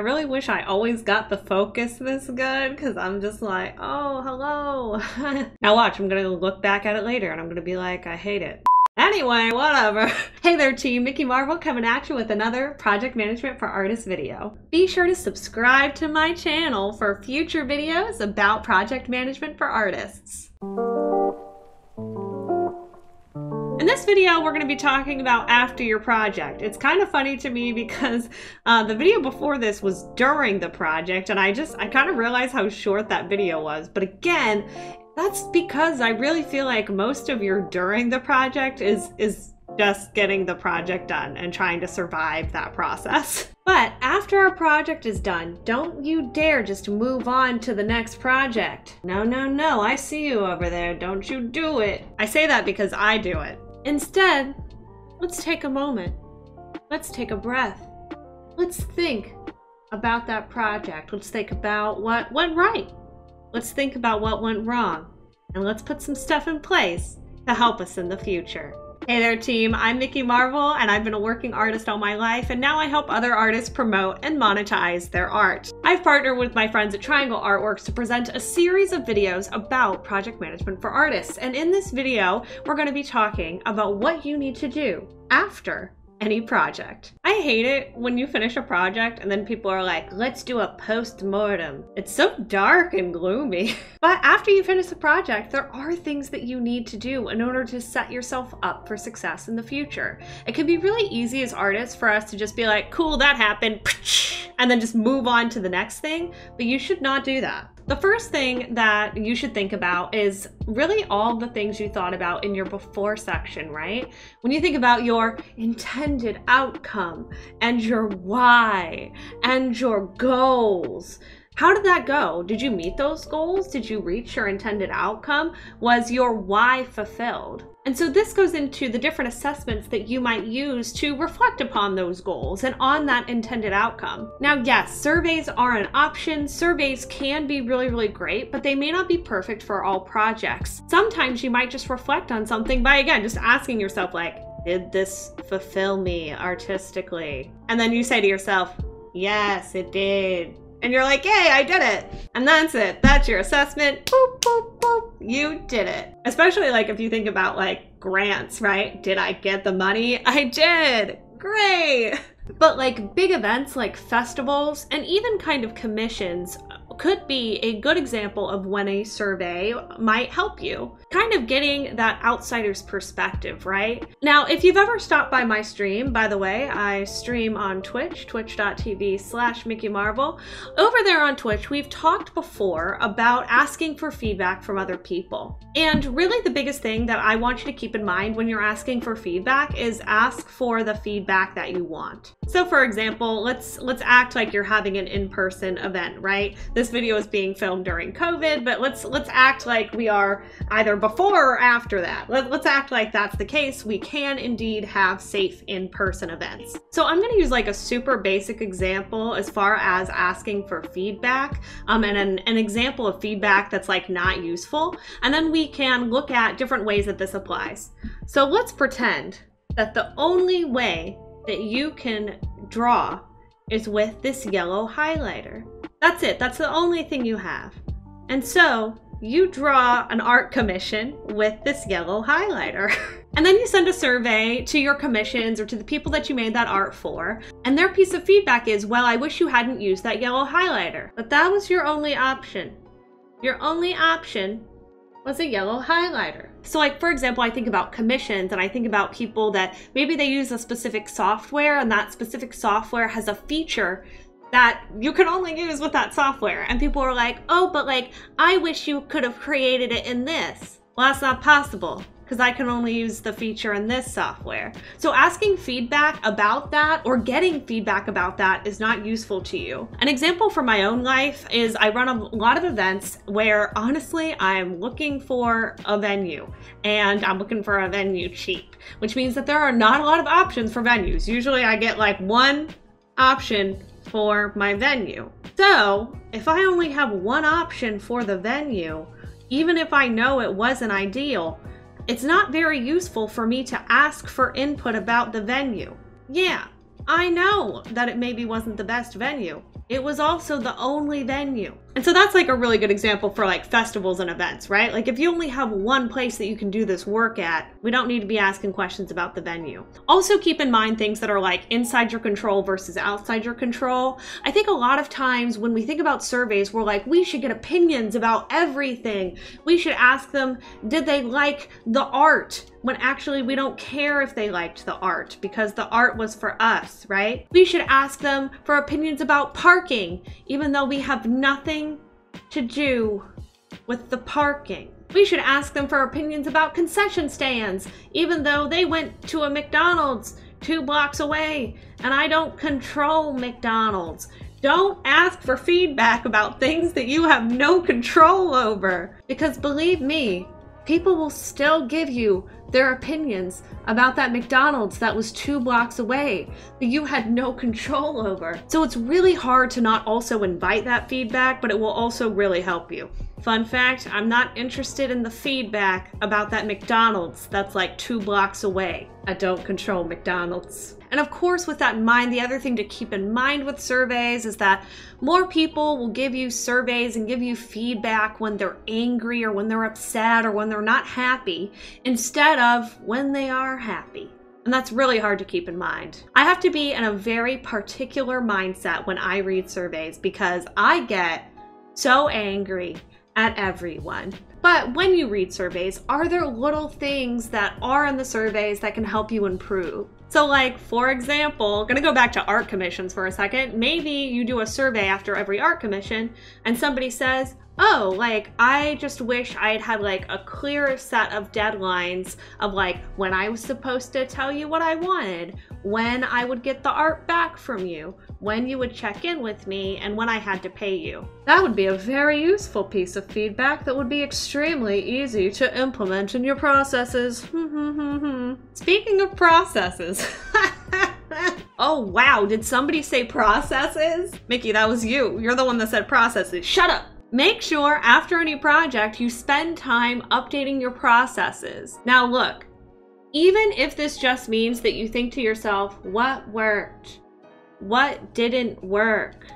I really wish I always got the focus this good, because I'm just like, oh, hello. Now watch, I'm gonna look back at it later and I'm gonna be like, I hate it. Anyway, whatever. Hey there team, Mikki Marvel coming at you with another Project Management for Artists video. Be sure to subscribe to my channel for future videos about project management for artists. In this video, we're going to be talking about after your project. It's kind of funny to me because the video before this was during the project, and I kind of realized how short that video was. But again, that's because I really feel like most of your during the project is just getting the project done and trying to survive that process. But after a project is done, don't you dare just move on to the next project. No, no, no, I see you over there. Don't you do it. I say that because I do it. Instead, let's take a moment. Let's take a breath. Let's think about that project. Let's think about what went right. Let's think about what went wrong. And let's put some stuff in place to help us in the future. Hey there team, I'm Mikki Marvel and I've been a working artist all my life, and now I help other artists promote and monetize their art. I've partnered with my friends at Triangle Artworks to present a series of videos about project management for artists. And in this video, we're going to be talking about what you need to do after any project. I hate it when you finish a project and then people are like, let's do a post-mortem. It's so dark and gloomy. But after you finish the project, there are things that you need to do in order to set yourself up for success in the future. It can be really easy as artists for us to just be like, cool, that happened, and then just move on to the next thing, but you should not do that. The first thing that you should think about is really all the things you thought about in your before section, right? When you think about your intended outcome and your why and your goals, how did that go? Did you meet those goals? Did you reach your intended outcome? Was your why fulfilled? And so this goes into the different assessments that you might use to reflect upon those goals and on that intended outcome. Now, yes, surveys are an option. Surveys can be really, really great, but they may not be perfect for all projects. Sometimes you might just reflect on something by, again, just asking yourself like, did this fulfill me artistically? And then you say to yourself, yes, it did. And you're like, yay, I did it. And that's it. That's your assessment. Boop, boop, boop. You did it. Especially like if you think about like grants, right? Did I get the money? I did. Great. But like big events like festivals and even kind of commissions could be a good example of when a survey might help you. Kind of getting that outsider's perspective, right? Now, if you've ever stopped by my stream, by the way, I stream on Twitch, twitch.tv/MikkiMarvel. Over there on Twitch, we've talked before about asking for feedback from other people. And really the biggest thing that I want you to keep in mind when you're asking for feedback is ask for the feedback that you want. So for example, let's act like you're having an in-person event, right? This video is being filmed during COVID, but let's act like we are either before or after that. Let's act like that's the case. We can indeed have safe in-person events. So I'm going to use like a super basic example as far as asking for feedback, and an example of feedback that's like not useful. And then we can look at different ways that this applies. So let's pretend that the only way that you can draw is with this yellow highlighter. That's it. That's the only thing you have. And so you draw an art commission with this yellow highlighter. And then you send a survey to your commissions or to the people that you made that art for. And their piece of feedback is, well, I wish you hadn't used that yellow highlighter. But that was your only option. Your only option was a yellow highlighter. So like, for example, I think about commissions and I think about people that maybe they use a specific software and that specific software has a feature that you can only use with that software. And people are like, oh, but like, I wish you could have created it in this. Well, that's not possible because I can only use the feature in this software. So asking feedback about that or getting feedback about that is not useful to you. An example from my own life is I run a lot of events where honestly, I'm looking for a venue and I'm looking for a venue cheap, which means that there are not a lot of options for venues. Usually I get like one option for my venue. So if I only have one option for the venue, even if I know it wasn't ideal, it's not very useful for me to ask for input about the venue. Yeah, I know that it maybe wasn't the best venue, It was also the only venue. And so that's like a really good example for like festivals and events, right? Like if you only have one place that you can do this work at, we don't need to be asking questions about the venue. Also keep in mind things that are like inside your control versus outside your control. I think a lot of times when we think about surveys, we're like, we should get opinions about everything. We should ask them, did they like the art? When actually we don't care if they liked the art because the art was for us, right? We should ask them for opinions about parking, even though we have nothing to do with the parking. We should ask them for opinions about concession stands, even though they went to a McDonald's 2 blocks away, and I don't control McDonald's. Don't ask for feedback about things that you have no control over, because believe me, people will still give you their opinions about that McDonald's that was 2 blocks away that you had no control over. So it's really hard to not also invite that feedback, but it will also really help you. Fun fact, I'm not interested in the feedback about that McDonald's that's like 2 blocks away. I don't control McDonald's. And of course, with that in mind, the other thing to keep in mind with surveys is that more people will give you surveys and give you feedback when they're angry or when they're upset or when they're not happy, instead of when they are happy. And that's really hard to keep in mind. I have to be in a very particular mindset when I read surveys because I get so angry at everyone. But when you read surveys, are there little things that are in the surveys that can help you improve? So like, for example, gonna go back to art commissions for a second. Maybe you do a survey after every art commission and somebody says, oh, like, I just wish I had had like a clearer set of deadlines of like when I was supposed to tell you what I wanted, when I would get the art back from you, when you would check in with me, and when I had to pay you. That would be a very useful piece of feedback that would be extremely easy to implement in your processes. Speaking of processes. Oh wow, did somebody say processes? Mikki, that was you. You're the one that said processes. Shut up. Make sure after any project you spend time updating your processes. Now look, even if this just means that you think to yourself, what worked? What didn't work?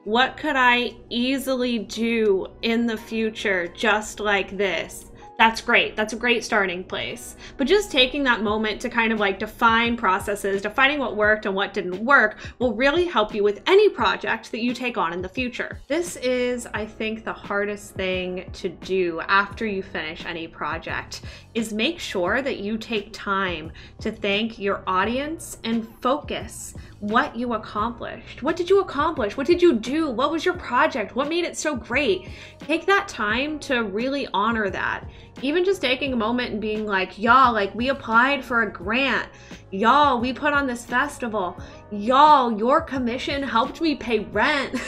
What could I easily do in the future just like this? That's great. That's a great starting place. But just taking that moment to kind of like define processes, defining what worked and what didn't work will really help you with any project that you take on in the future. This is, I think, the hardest thing to do after you finish any project is make sure that you take time to thank your audience and focus what you accomplished. What did you accomplish? What did you do? What was your project? What made it so great? Take that time to really honor that. Even just taking a moment and being like, y'all, like we applied for a grant. Y'all, we put on this festival. Y'all, your commission helped me pay rent.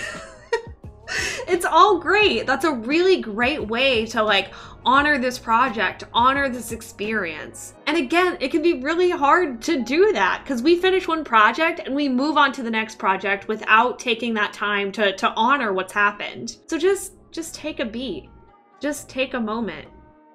It's all great. That's a really great way to like honor this project, honor this experience. And again, it can be really hard to do that because we finish one project and we move on to the next project without taking that time to honor what's happened. So just take a beat. Just take a moment.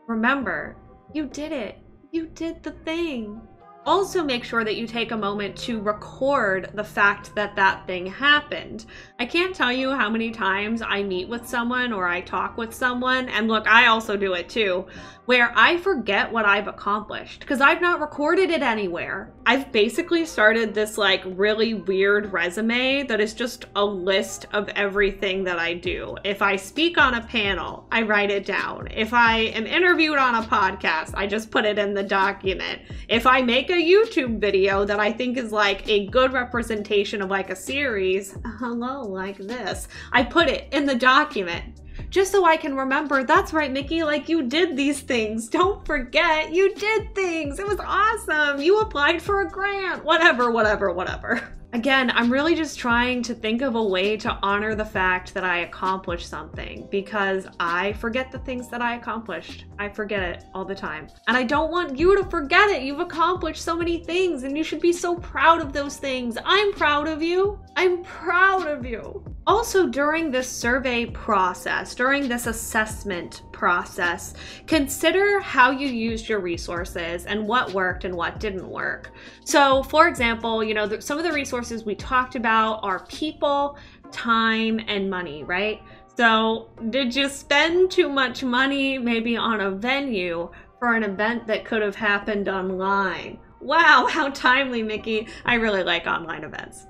Remember, you did it. You did the thing. Also make sure that you take a moment to record the fact that that thing happened. I can't tell you how many times I meet with someone or I talk with someone, and look, I also do it too, where I forget what I've accomplished because I've not recorded it anywhere. I've basically started this like really weird resume that is just a list of everything that I do. If I speak on a panel, I write it down. If I am interviewed on a podcast, I just put it in the document. If I make a YouTube video that I think is like a good representation of like a series, hello, like this, I put it in the document. Just so I can remember, that's right, Mikki, like you did these things. Don't forget, you did things. It was awesome. You applied for a grant, whatever. Again, I'm really just trying to think of a way to honor the fact that I accomplished something because I forget the things that I accomplished. I forget it all the time. And I don't want you to forget it. You've accomplished so many things and you should be so proud of those things. I'm proud of you. I'm proud of you. Also, during this survey process, during this assessment process, consider how you used your resources and what worked and what didn't work. So, for example, you know, some of the resources we talked about are people, time and money, right? So did you spend too much money maybe on a venue for an event that could have happened online? Wow, how timely, Mikki. I really like online events.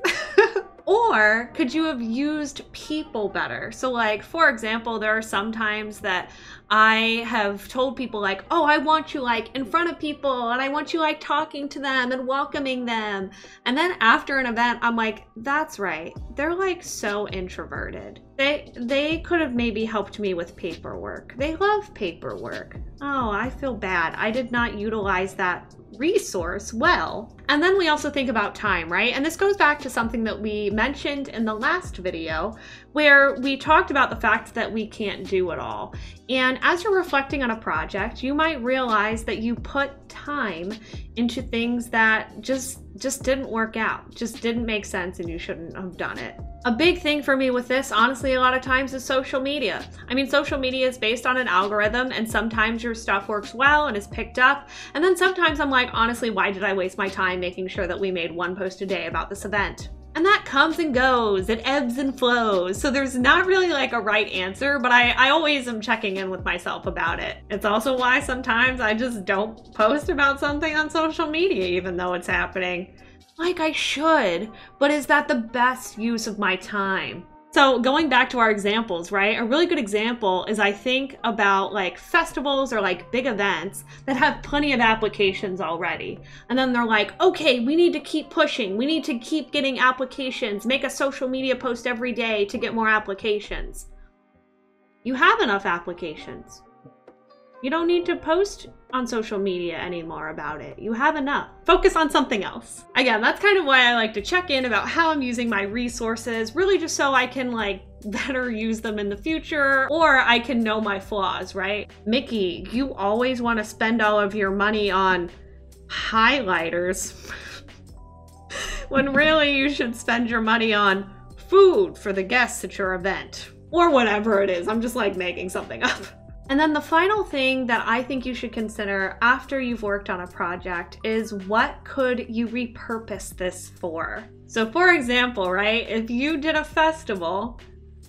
Or could you have used people better? So like, for example, there are some times that I have told people like, oh, I want you like in front of people and I want you like talking to them and welcoming them. And then after an event, I'm like, that's right. They're like so introverted. They could have maybe helped me with paperwork. They love paperwork. Oh, I feel bad. I did not utilize that resource well. And then we also think about time, right? And this goes back to something that we mentioned in the last video where we talked about the fact that we can't do it all. And as you're reflecting on a project, you might realize that you put time into things that just didn't work out, just didn't make sense, and you shouldn't have done it. A big thing for me with this, honestly, a lot of times is social media. I mean, social media is based on an algorithm, and sometimes your stuff works well and is picked up. And then sometimes I'm like, honestly, why did I waste my time making sure that we made one post a day about this event? And that comes and goes, it ebbs and flows. So there's not really like a right answer, but I always am checking in with myself about it. It's also why sometimes I just don't post about something on social media, even though it's happening. Like I should, but is that the best use of my time? So going back to our examples, right? A really good example is I think about like festivals or like big events that have plenty of applications already. And then they're like, okay, we need to keep pushing. We need to keep getting applications, make a social media post every day to get more applications. You have enough applications. You don't need to post on social media anymore about it. You have enough. Focus on something else. Again, that's kind of why I like to check in about how I'm using my resources, really just so I can like better use them in the future, or I can know my flaws, right? Mikki, you always want to spend all of your money on highlighters when really you should spend your money on food for the guests at your event, or whatever it is. I'm just like making something up. And then the final thing that I think you should consider after you've worked on a project is what could you repurpose this for? So for example, right, if you did a festival,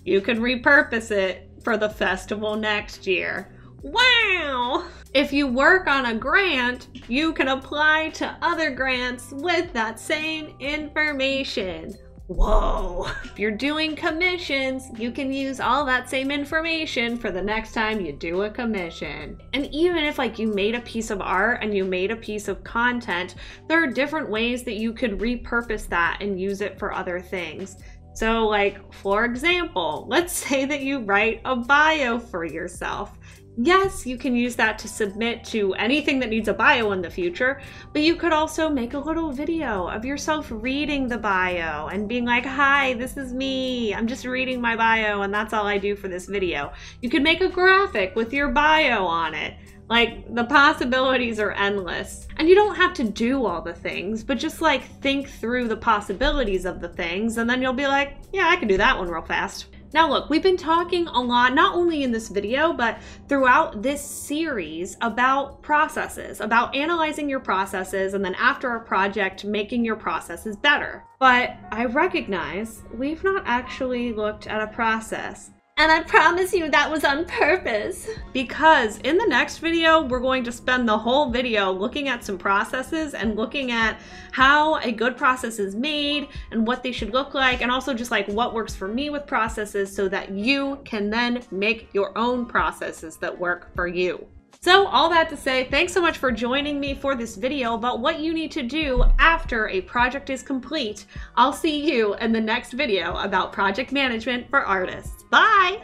you could repurpose it for the festival next year. Wow! If you work on a grant, you can apply to other grants with that same information. Whoa! If you're doing commissions, you can use all that same information for the next time you do a commission. And even if like you made a piece of art and you made a piece of content, there are different ways that you could repurpose that and use it for other things. So like, for example, let's say that you write a bio for yourself. Yes, you can use that to submit to anything that needs a bio in the future, but you could also make a little video of yourself reading the bio and being like, hi, this is me. I'm just reading my bio and that's all I do for this video. You could make a graphic with your bio on it. Like, the possibilities are endless. And you don't have to do all the things, but just like think through the possibilities of the things and then you'll be like, yeah, I can do that one real fast. Now look, we've been talking a lot, not only in this video, but throughout this series about processes, about analyzing your processes, and then after a project, making your processes better. But I recognize we've not actually looked at a process. And I promise you that was on purpose. Because in the next video, we're going to spend the whole video looking at some processes and looking at how a good process is made and what they should look like, and also just like what works for me with processes so that you can then make your own processes that work for you. So all that to say, thanks so much for joining me for this video about what you need to do after a project is complete. I'll see you in the next video about project management for artists. Bye!